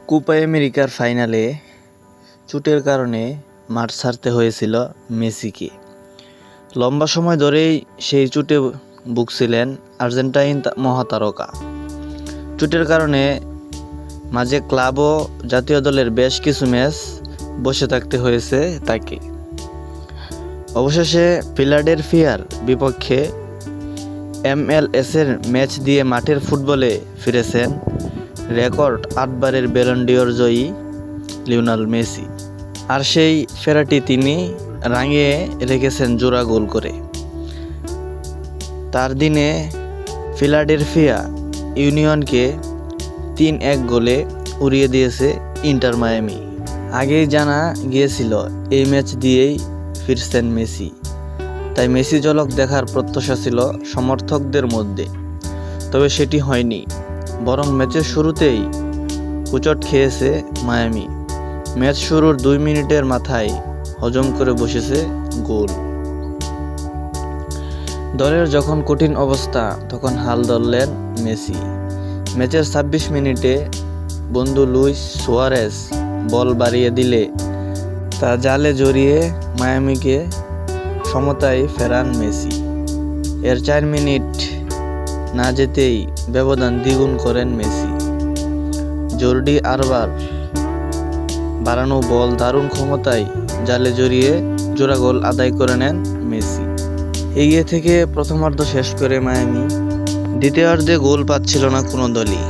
Copa আমেরিকার ফাইনালে চোটের কারণে মাঠ ছাড়তে হয়েছিল মেসিকে। লম্বা সময় ধরেই সেই চোটে ভুগছিলেন আর্জেন্টাইন মহাতারকা। চোটের কারণে মাঝে ক্লাব ও জাতীয় দলের বেশ কিছু ম্যাচ বসে থাকতে হয়েছে তাকে। অবশেষে ফিলাডেলফিয়ার বিপক্ষে MLS-এর ম্যাচ দিয়ে মাঠের ফুটবলে ফিরেছেন রেকর্ড 8 বারের ব্যালন ডি'অর জয়ী লিওনেল মেসি। আর সেই ফেরাটি তিনি রাঙিয়ে রেখেছেন জোড়া গোল করে। তার দিনে ফিলাডেলফিয়া ইউনিয়নকে 3-1 গোলে উড়িয়ে দিয়েছে ইন্টার মায়ামি। আগেই জানা গিয়েছিল এই ম্যাচ দিয়েই ফিরছেন মেসি, তাই মেসি ঝলক দেখার প্রত্যাশা ছিল সমর্থকদের মধ্যে। তবে সেটি হয়নি, বরং ম্যাচের শুরুতেই হোঁচট খেয়েছে মায়ামি। ম্যাচ শুরুর 2 মিনিটের মাথায় হজম করে বসেছে গোল। দলের যখন কঠিন অবস্থা তখন হাল ধরলেন মেসি। ম্যাচের 26 মিনিটে বন্ধু লুইস সুয়ারেজ বল বাড়িয়ে দিলে তা জালে জড়িয়ে মায়ামিকে সমতায় ফেরান মেসি। এর 4 মিনিট না যেতেই ব্যবধান দ্বিগুণ করেন মেসি। জর্ডি আলবার বাড়ানো বল দারুণ ক্ষমতায় জালে জড়িয়ে জোড়া গোল আদায় করে নেন মেসি। এগিয়ে থেকে প্রথমার্ধ শেষ করে মায়ামি দ্বিতীয়ার্ধে গোল পাচ্ছিল না কোনো দলই।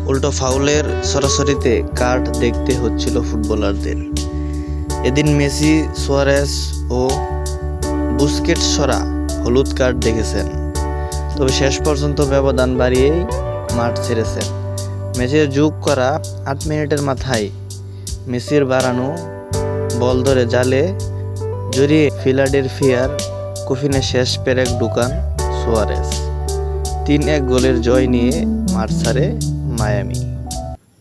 উল্টো ফাউলের সরাসরিতে কার্ড দেখতে হচ্ছিল ফুটবলারদের। এদিন মেসি, সুয়ারেজ ও বুস্কেটসরা হলুদ কার্ড দেখেছেন, তবে শেষ পর্যন্ত ব্যবধান বাড়িয়েই মাঠ ছেড়েছেন। ম্যাচে যোগ করা 8 মিনিটের মাথায় মেসির বাড়ানো বল ধরে জালে জড়িয়ে ফিলাডেলফিয়ার কফিনে শেষ পেরেক ঢুকান সুয়ারেজ। 3-1 গোলের জয় নিয়ে মাঠ ছাড়ে মায়ামি।